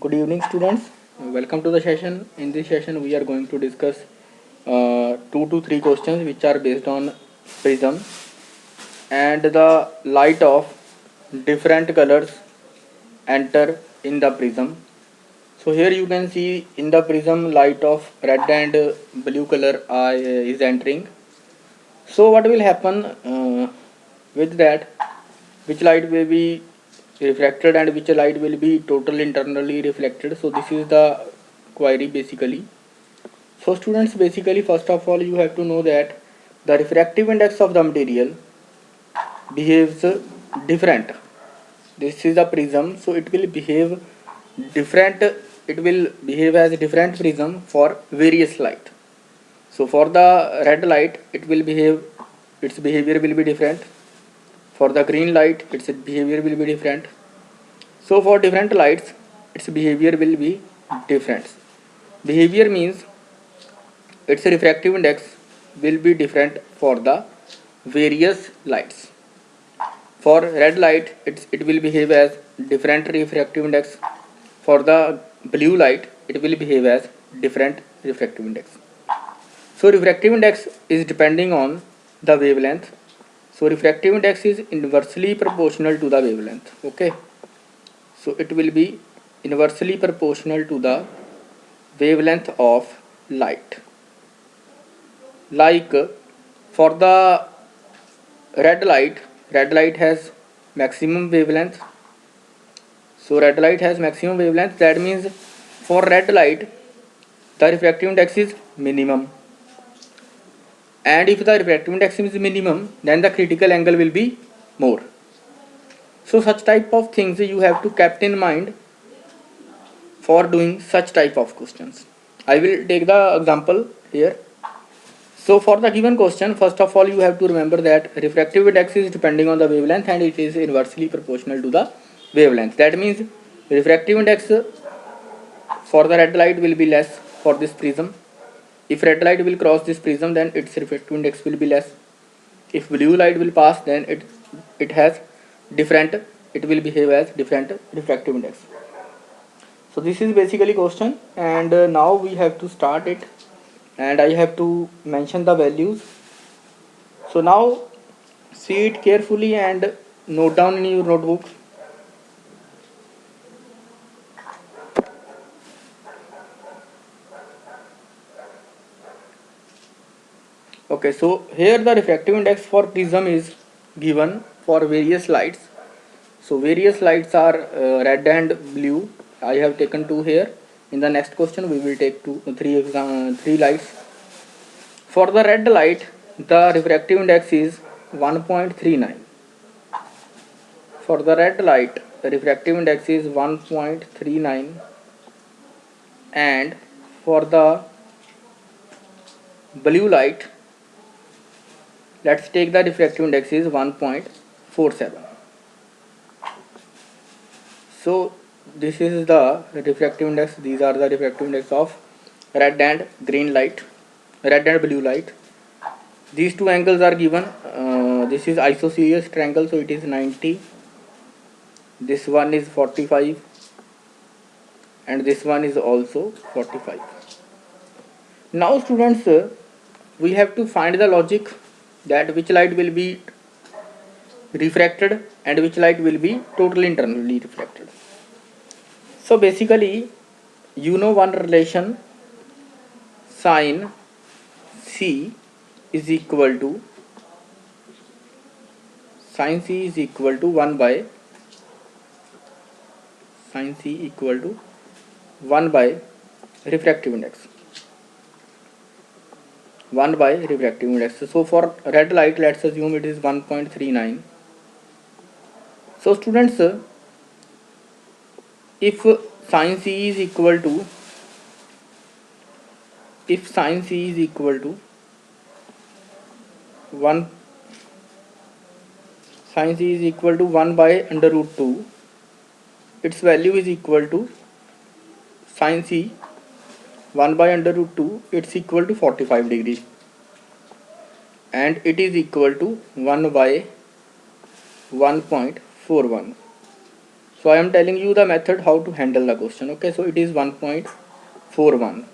Good evening, students. Welcome to the session. In this session, we are going to discuss 2 to 3 questions which are based on prism and the light of different colors enter in the prism. So here you can see in the prism light of red and blue color is entering. So what will happen with that? Which light will be refracted and which light will be totally internally reflected? So this is the query basically. So students, basically first of all you have to know that the refractive index of the material behaves different. This is a prism, so it will behave different. It will behave as a different prism for various light. So for the red light it will behave, its behavior will be different. For the green light its behavior will be different. So for different lights its behavior will be different. Behavior means its refractive index will be different for the various lights. For red light it will behave as different refractive index. For the blue light it will behave as different refractive index. So refractive index is depending on the wavelength. So refractive index is inversely proportional to the wavelength. Okay. So it will be inversely proportional to the wavelength of light. Like for the red light has maximum wavelength. So red light has maximum wavelength. That means for red light the refractive index is minimum. And if the refractive index is minimum, then the critical angle will be more. So such type of things you have to keep in mind for doing such type of questions. I will take the example here. So for the given question, first of all you have to remember that refractive index is depending on the wavelength and it is inversely proportional to the wavelength. That means refractive index for the red light will be less for this prism. If red light will cross this prism, then its refractive index will be less. If blue light will pass, then it has different, it will behave as different refractive index. So this is basically question, and now we have to start it, and I have to mention the values. So now see it carefully and note down in your notebook. Okay, so here the refractive index for prism is given for various lights. So various lights are red and blue. I have taken 2 here. In the next question we will take 3 lights. For the red light the refractive index is 1.39. For the red light the refractive index is 1.39, and for the blue light, let's take the refractive index is 1.47. So this is the refractive index. These are the refractive index of red and green light, red and blue light. These two angles are given. This is isosceles triangle, so it is 90. This one is 45, and this one is also 45. Now students, we have to find the logic that which light will be refracted and which light will be totally internally reflected. So basically you know one relation, sin C is equal to 1 by sin C equal to 1 by refractive index. 1 by refractive index. So for red light, let's assume it is 1.39. So students, if sin C is equal to 1, sin C is equal to 1 by under root 2, its value is equal to sin C 1 by under root 2, it's equal to 45 degrees, and it is equal to 1 by 1.41. So I am telling you the method how to handle the question. Okay, so it is 1.41.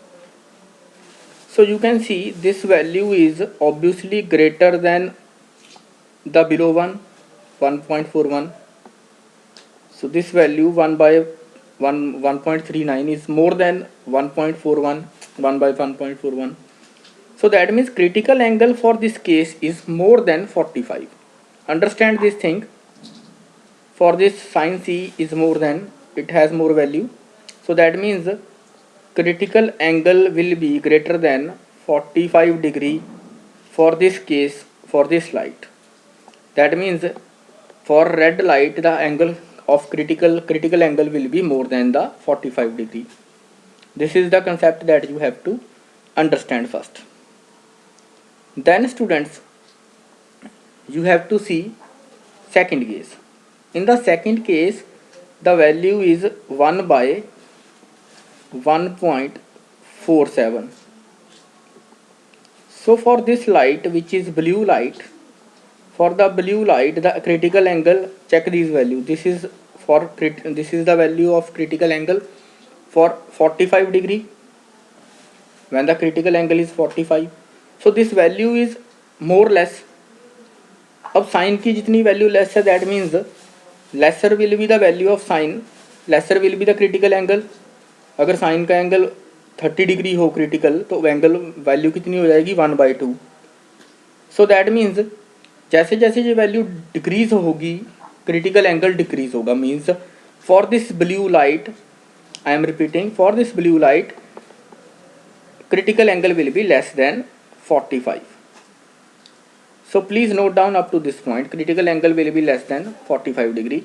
So you can see this value is obviously greater than the below one, 1.41. So this value 1 by 1.39 is more than 1.41, 1 by 1.41. So that means critical angle for this case is more than 45. Understand this thing. For this sin C is more than, it has more value. So that means critical angle will be greater than 45 degree for this case, for this light. That means for red light the angle of critical angle will be more than the 45 degree. This is the concept that you have to understand first. Then students, you have to see second case. In the second case the value is 1 by 1.47. So for this light, which is blue light, for the blue light the critical angle, check these value. This is this is the value of critical angle for 45 degree, when the critical angle is 45. So this value is more less. अब sign की जितनी value less है, that means laser will be the value of sine, laser will be the critical angle. अगर sign का angle 30 degree हो critical, तो angle value कितनी हो जाएगी 1/2. सो दैट मीन्स जैसे जैसे ये वैल्यू डिक्रीज होगी क्रिटिकल एंगल डिक्रीज होगा. Means for this blue light, I am repeating, for this blue light critical angle will be less than 45. So please note down up to this point, critical angle will be less than 45 degree.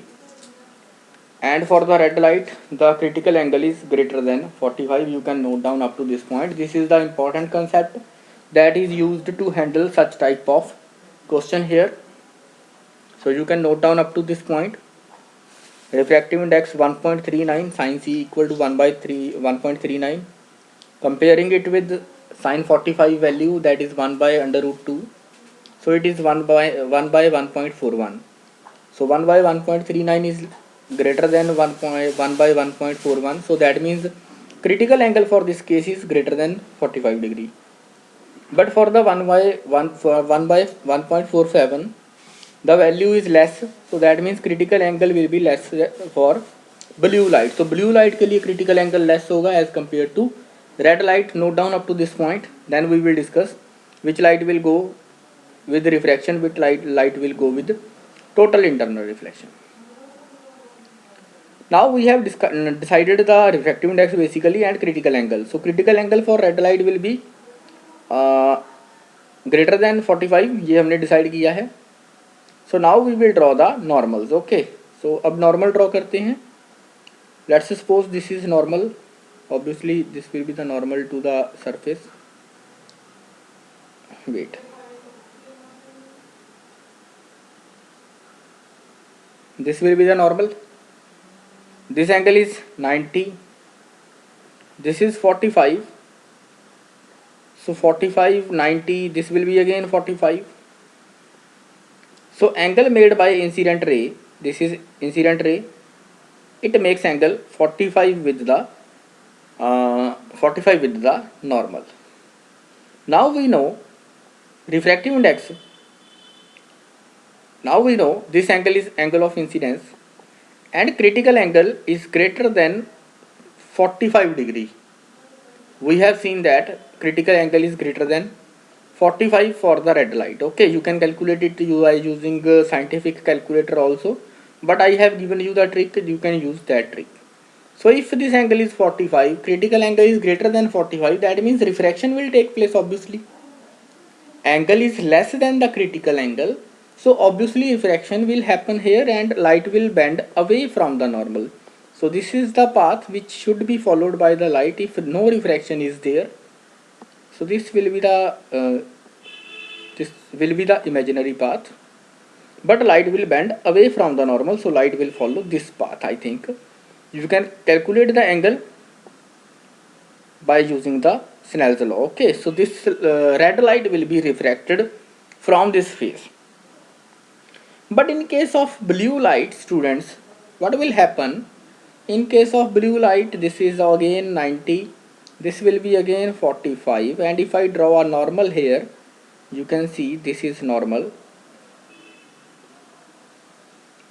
And for the red light the critical angle is greater than 45. You can note down up to this point. This is the important concept that is used to handle such type of question here. So you can note down up to this point. Refractive index 1.39, sin C equal to 1/1.39. Comparing it with sin 45 value, that is 1 by under root 2. So it is 1 by 1.41. So 1 by 1.39 is greater than 1 by 1.41. So that means critical angle for this case is greater than 45 degree. But for the 1 by 1.47 the value is less. So that means critical angle will be less for blue light. So blue light के लिए critical angle less होगा as compared to red light. Note down up to this point, then we will discuss which light will go with refraction, which light will go with total internal reflection. Now we have decided the refractive index basically and critical angle. So critical angle for red light will be greater than 45, ये हमने decide किया है. So now we will draw the normals. Okay, so अब normal draw करते हैं. Let's suppose this is normal. Obviously this will be the normal to the surface. Wait, this will be the normal. This angle is 90, this is 45. So 45, 90, this will be again 45. So angle made by incident ray, this is incident ray, it makes angle 45 with the 45 with the normal. Now we know refractive index. Now we know this angle is angle of incidence and critical angle is greater than 45 degree. We have seen that critical angle is greater than 45 for the red light. Okay, you can calculate it by using scientific calculator also, but I have given you the trick, you can use that trick. So if this angle is 45, critical angle is greater than 45, that means refraction will take place. Obviously angle is less than the critical angle, so obviously refraction will happen here and light will bend away from the normal. So this is the path which should be followed by the light if no refraction is there. So this will be the imaginary path, but light will bend away from the normal, so light will follow this path. I think you can calculate the angle by using the Snell's law. Okay, so this red light will be refracted from this face. But in case of blue light, students, what will happen in case of blue light? This is again 90, this will be again 45, and if I draw a normal here, you can see this is normal,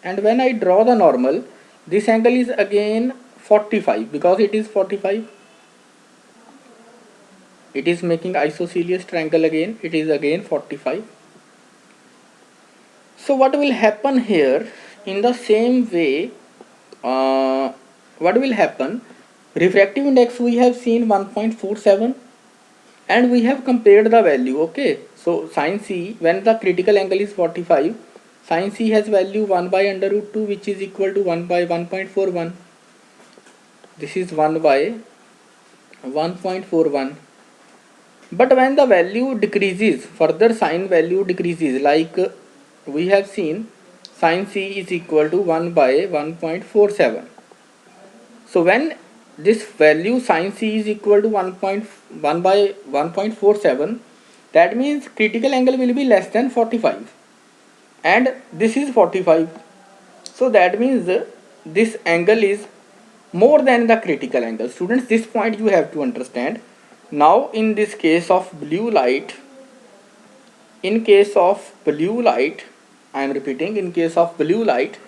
and when I draw the normal, this angle is again 45 because it is 45. It is making isosceles triangle again, it is again 45. So what will happen here? In the same way, what will happen? Refractive index we have seen 1.47, and we have compared the value. Okay, so sin C, when the critical angle is 45, sin C has value 1 by under root 2, which is equal to 1 by 1.41. This is 1 by 1.41. But when the value decreases, further sin value decreases, like we have seen sin C is equal to 1 by 1.47. So when this value sin C is equal to 1.1 by 1.47, that means critical angle will be less than 45, and this is 45. So that means this angle is more than the critical angle. Students, this point you have to understand. Now in this case of blue light, I am repeating, in case of blue light,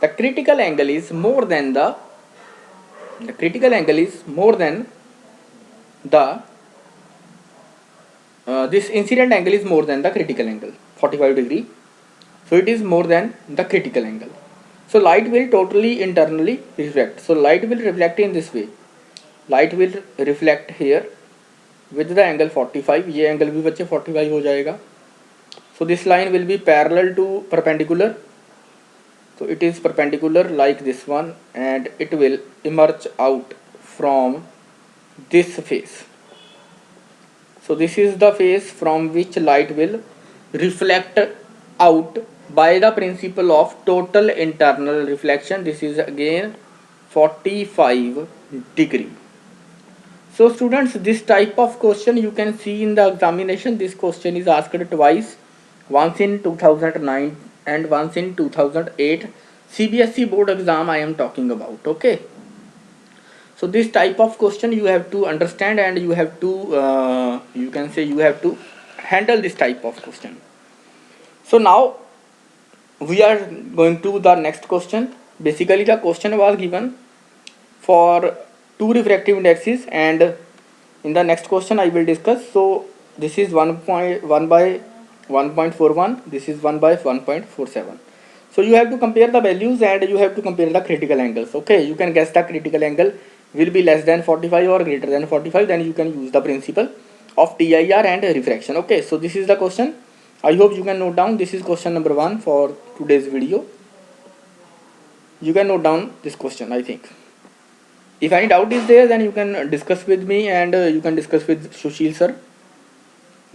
the critical angle is more than the this incident angle is more than the critical angle, 45 degree. So it is more than the critical angle. So light will totally internally reflect. So light will reflect in this way. Light will reflect here with the angle 45. ये angle भी बच्चे 45 हो जाएगा. So this line will be parallel to perpendicular. So it is perpendicular like this one, and it will emerge out from this face. So this is the face from which light will reflect out by the principle of total internal reflection. This is again 45 degree. So students, this type of question you can see in the examination. This question is asked twice, once in 2009 and once in 2008 CBSE board exam I am talking about. Okay, so this type of question you have to understand, and you have to you can say you have to handle this type of question. So now we are going to the next question. Basically the question was given for two refractive indexes, and in the next question I will discuss. So this is 1.1 by 1.41, this is 1 by 1.47. So you have to compare the values, and you have to compare the critical angles. Okay, you can guess the critical angle will be less than 45 or greater than 45, then you can use the principle of TIR and refraction. Okay, so this is the question. I hope you can note down. This is question number 1 for today's video. You can note down this question, I think. If any doubt is there, then you can discuss with me, and you can discuss with Sushil sir.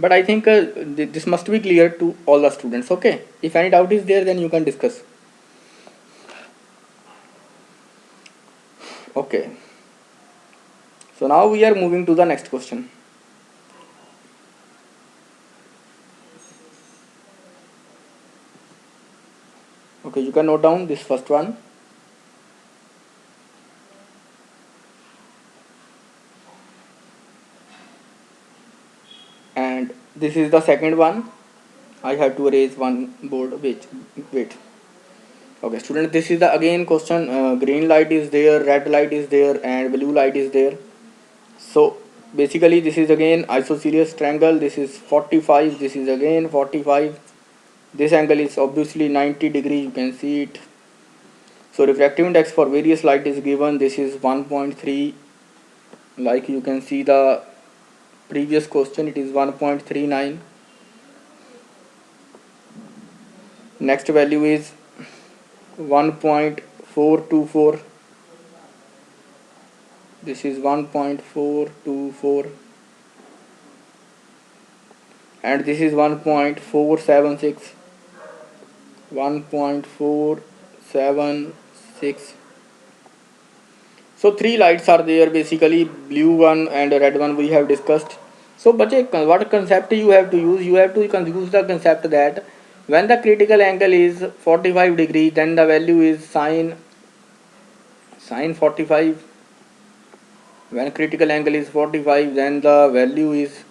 But I think this must be clear to all the students. Okay, if any doubt is there, then you can discuss. Okay, so now we are moving to the next question. Okay, you can note down this first one. And this is the second one. I have to erase one board. Wait. Okay, student, this is the again question. Green light is there, red light is there, and blue light is there. So basically this is again isosceles triangle. This is 45, this is again 45. This angle is obviously 90 degree, you can see it. So refractive index for various light is given. This is 1.3, like you can see the previous question, it is 1.39. Next value is 1.424. This is 1.424, and this is 1.476. 1.476. So three lights are there, basically blue one and red one we have discussed. So but what concept you have to use? You have to use the concept that when the critical angle is 45 degree, then the value is sine Sine 45, when critical angle is 45, then the value is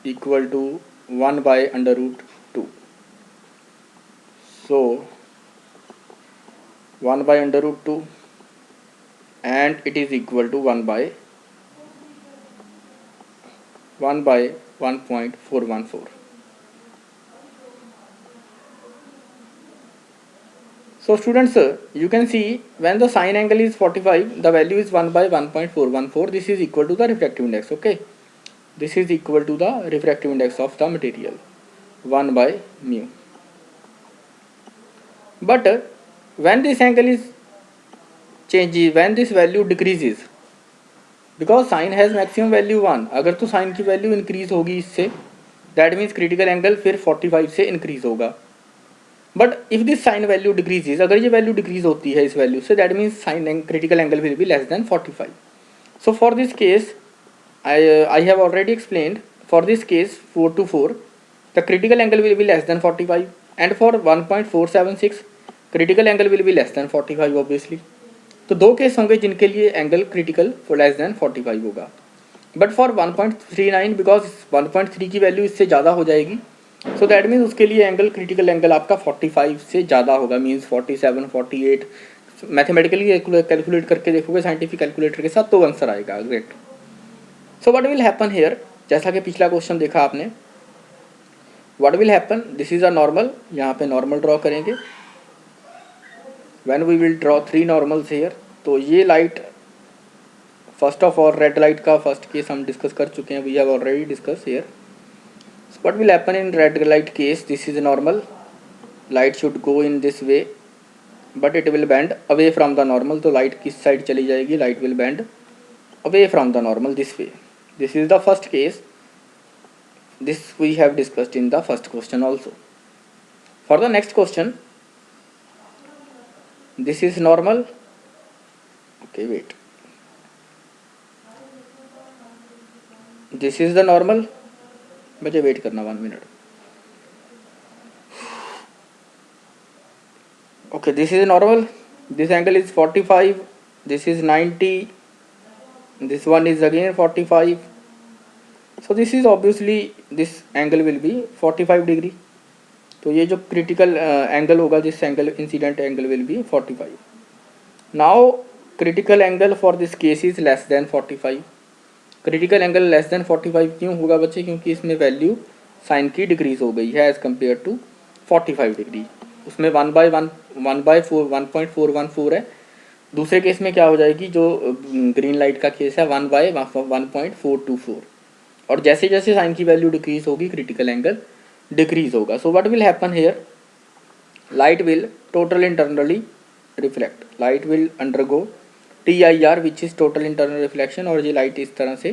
equal to 1 by under root 2. So 1 by under root 2, and it is equal to 1 by 1.414. So students, you can see when the sine angle is 45, the value is 1 by 1.414. This is equal to the refractive index. Okay, this is equal to the refractive index of the material, 1 by mu. But when this angle is changes, when this value decreases, because sine has maximum value 1, अगर तो sine की value increase होगी इससे, that means critical angle फिर 45 से increase होगा. But if this sine value decreases, अगर ये value decrease होती है इस value से, that means sine critical angle will be less than 45. So for this case, I have already explained, for this case 4 to 4, the critical angle will be less than 45, and for 1.476 critical angle will be less than 45 obviously. तो दो case होंगे जिनके लिए angle critical for less than 45 होगा. But for 1.39 because 1.3 की value इससे ज़्यादा हो जाएगी, सो दैट मीन्स उसके लिए एंगल क्रिटिकल एंगल आपका 45 से ज़्यादा होगा, मीन्स 47, 48. मैथमेटिकली कैलकुलेट करके देखोगे साइंटिफिक कैलकुलेटर के साथ तो आंसर आएगा exact. So what will happen here, जैसा कि पिछला क्वेश्चन देखा आपने, what will happen, this is a normal, यहाँ पे नॉर्मल ड्रॉ करेंगे. When we will draw 3 normals here, तो ये light first of all red light का फर्स्ट केस हम डिस्कस कर चुके हैं, we have already discuss here. What will happen in red light case, this is normal, light should go in this way but it will bend away from the normal. तो light किस side चली जाएगी, light will bend away from the normal this way. This is the first case, this we have discussed in the first question also. For the next question, this is normal, okay wait, this is the normal, मुझे wait करना 1 minute. okay, this is normal, this angle is 45, this is 90, this one is again 45. So this is obviously, this angle will be 45 degree. तो ये जो critical angle होगा, this angle incident angle will be 45. Now critical angle for this case is less than 45. critical angle less than 45 क्यों होगा बच्चे, क्योंकि इसमें value sign की डिक्रीज हो गई है एज कम्पेयर टू 45 डिग्री. उसमें 1/414 है. दूसरे केस में क्या हो जाएगी, जो ग्रीन लाइट का केस है 1/1.424. और जैसे जैसे साइन की वैल्यू डिक्रीज होगी क्रिटिकल एंगल डिक्रीज होगा. सो what will happen here, light will total internally reflect, light will undergo TIR which is total internal reflection, और ये लाइट इस तरह से,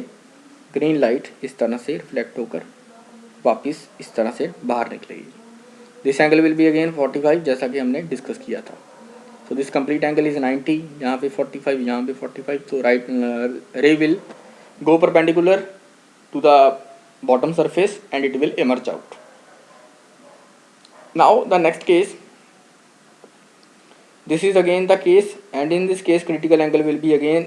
ग्रीन लाइट इस तरह से रिफ्लेक्ट होकर वापस इस तरह से बाहर निकलेगी. This angle will be again 45 जैसा कि हमने डिस्कस किया था. So this complete angle is 90, यहाँ पे 45, यहाँ पे 45. तो राइट रे will go perpendicular to the bottom surface and it will emerge out. Now the next case, this is again the case, and in this case critical angle will be again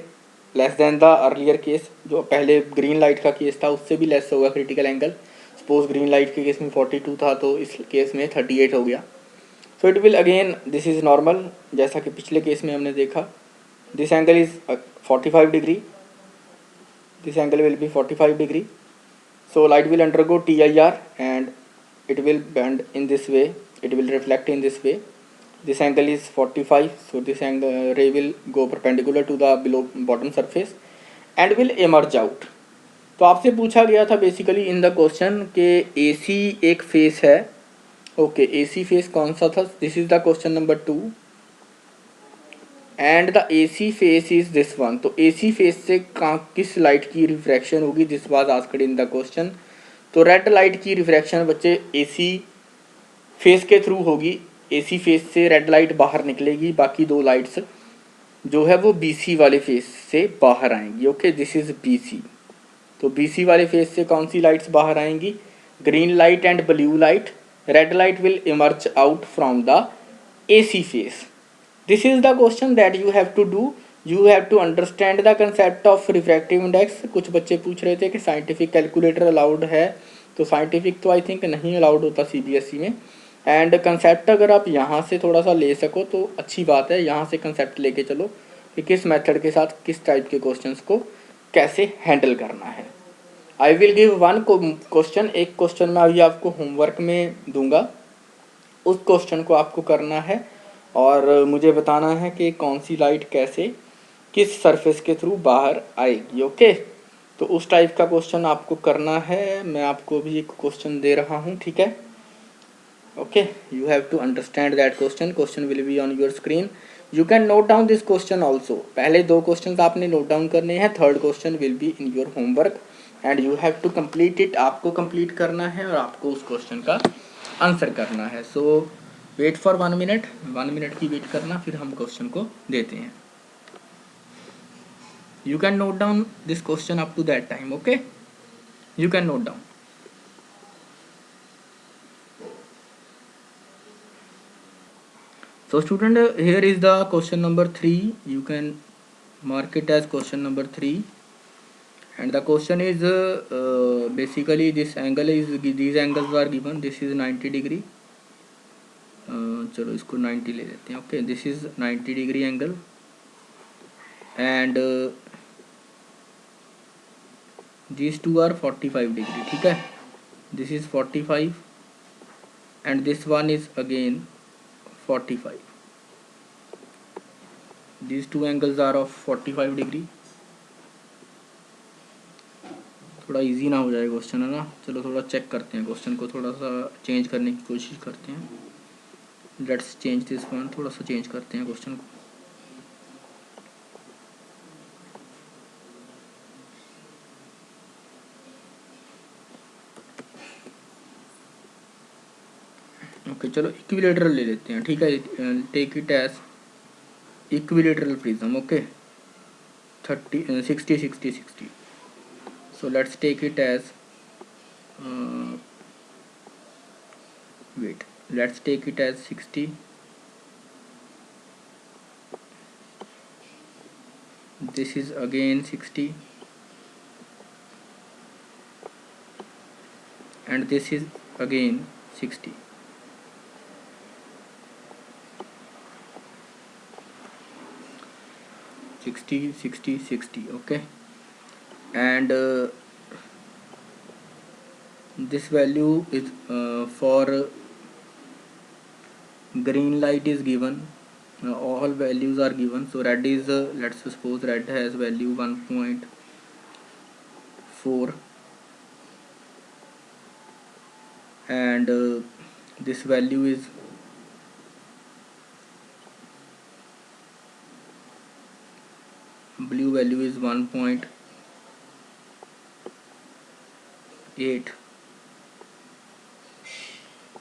less than the earlier case. जो पहले green light का case था उससे भी less होगा critical angle. Suppose green light के case में 42 था तो इस केस में 38 हो गया. So it will again, this is normal, जैसा कि पिछले केस में हमने देखा. This angle is 45 degree, this angle will be 45 degree. So light will undergo TIR and it will bend in this way, it will reflect in this way. This angle is 45, so this angle ray will go perpendicular to the below bottom surface and will emerge out. तो आपसे पूछा गया था basically in the question के AC एक face है. Okay, AC face कौन सा था, this is the question number 2 and the AC face is this one. तो AC फेस से किस लाइट की रिफ्रैक्शन होगी, this was asked in the question. तो रेड लाइट की रिफ्रैक्शन बच्चे AC फेस के थ्रू होगी. AC फेस से रेड लाइट बाहर निकलेगी, बाकी दो लाइट्स जो है वो BC वाले फेस से बाहर आएंगी. Okay, this is BC. तो BC वाले फेस से कौन सी लाइट्स बाहर आएंगी, green light and blue light. Red light will emerge out from the AC face. This is the question that you have to do. You have to understand the concept of refractive index. कुछ बच्चे पूछ रहे थे कि scientific calculator allowed है, तो scientific तो I think नहीं अलाउड होता सीबीएसई में। एंड कंसेप्ट अगर आप यहाँ से थोड़ा सा ले सको तो अच्छी बात है, यहाँ से कंसेप्ट लेके चलो कि किस मेथड के साथ किस टाइप के क्वेश्चंस को कैसे हैंडल करना है। I will give one question, एक क्वेश्चन मैं अभी आपको होमवर्क में दूंगा, उस क्वेश्चन को आपको करना है और मुझे बताना है कि कौन सी लाइट कैसे किस सरफेस के थ्रू बाहर आएगी। ओके, तो उस टाइप का क्वेश्चन आपको करना है। मैं आपको भी एक क्वेश्चन दे रहा हूँ, ठीक है। Okay, you have to understand that question. Question will be on your screen, you can note down this question also. पहले दो क्वेश्चन आपने नोट डाउन करने हैं, third question will be in your homework and you have to complete it. आपको complete करना है और आपको उस क्वेश्चन का आंसर करना है। सो वेट फॉर 1 मिनट, 1 मिनट की वेट करना, फिर हम क्वेश्चन को देते हैं। You can note down this question up to that time. Okay, you can note down. So student, here is the question number 3. You can mark it as question number 3 and the question is basically this angle is, these angles are given. This is 90 degree, चलो इसको 90 ले लेते हैं। Okay, this is 90 degree angle and these two are 45 degree, ठीक है। This is 45 and this one is again 45. These two angles are of 45 degree। थोड़ा easy ना हो जाए क्वेश्चन, है ना। चलो थोड़ा चेक करते हैं क्वेश्चन को, थोड़ा सा चेंज करने की कोशिश करते हैं। लेट्स चेंज दिस वन, थोड़ा सा चेंज करते हैं क्वेश्चन को। ओके चलो इक्विलेटरल ले लेते हैं, ठीक है। Take it as equilateral prism. Okay 30 60 60 60। So let's take it as wait, let's take it as 60, this is again 60 and this is again 60। Okay, and this value is for green light is given, all values are given। so red is let's suppose red has value 1.4 and this value is blue value is 1.8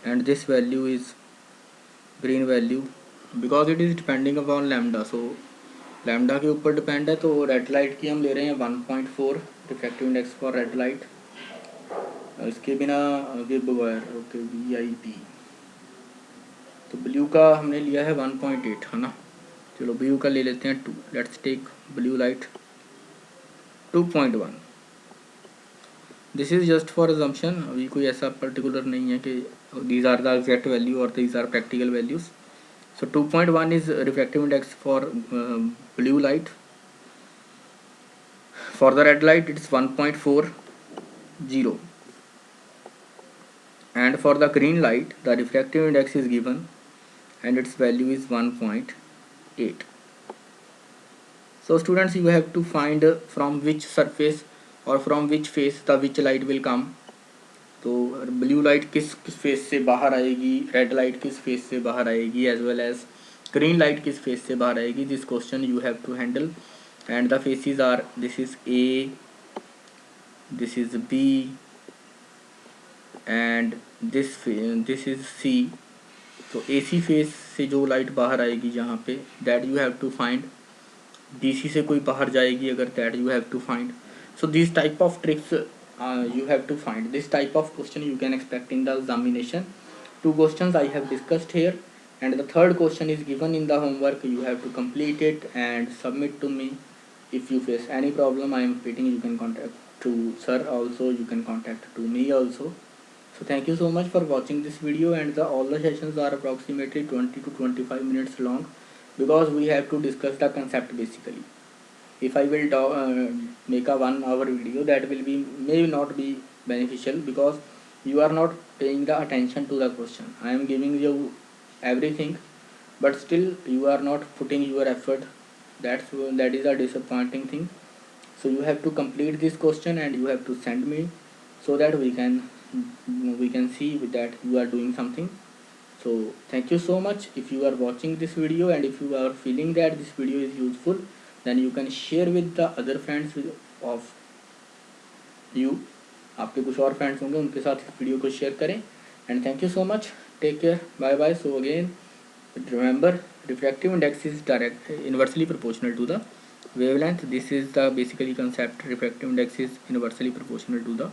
and this value is green value, because it is depending upon lambda। so lambda के ऊपर depend है, तो red light की हम ले रहे हैं 1.4 refractive index for red light. इसके बिना विब वायर, ओके VIP। तो ब्लू का हमने लिया है 1.8, है ना। चलो ब्लू का ले लेते हैं 2। Let's take blue light 2.1। This is just for assumption, अभी कोई ऐसा पर्टिकुलर नहीं है कि these are the exact value और these are practical values. So 2.1 is refractive index for blue light। for the red light it's 1.40 and for the green light the refractive index is given and its value is 1.8। so students, you have to find from which surface or from which face the which light will come। तो blue light किस face से बाहर आएगी, red light किस face से बाहर आएगी, as well as green light किस फेस से बाहर आएगी। This question you have to handle and the faces are, this is A, this is B and this is C। तो AC फेस से जो लाइट बाहर आएगी जहाँ पे, that you have to find. DC से कोई बाहर जाएगी अगर, that you have to find. So this type of tricks you have to find, this type of question you can expect in the examination। 2 questions I have discussed here and the third question is given in the homework. You have to complete it and submit to me. If you face any problem, I am repeating, you can contact to sir also, you can contact to me also. So thank you so much for watching this video, and all the sessions are approximately 20 to 25 minutes long, because we have to discuss the concept basically. If I will make a 1 hour video, that will be may not be beneficial, because you are not paying the attention to the question. I am giving you everything, but still you are not putting your effort. That is a disappointing thing. So you have to complete this question and you have to send me, so that we can see that you are doing something. So thank you so much. If you are watching this video and if you are feeling that this video is useful, then you can share with the other friends of you. आपके कुछ और friends होंगे, उनके साथ इस video को share करें. And thank you so much. Take care. Bye bye. So again remember, refractive index is direct inversely proportional to the wavelength. This is the basically concept. Refractive index is inversely proportional to the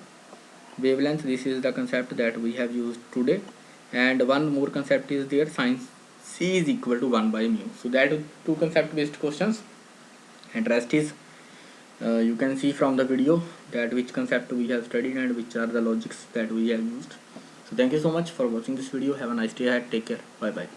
wavelength. This is the concept that we have used today. And one more concept is there, sin c is equal to 1 by mu. So that two concept based questions, and rest is you can see from the video that which concept we have studied and which are the logics that we have used. So thank you so much for watching this video. Have a nice day ahead. Take care. Bye bye.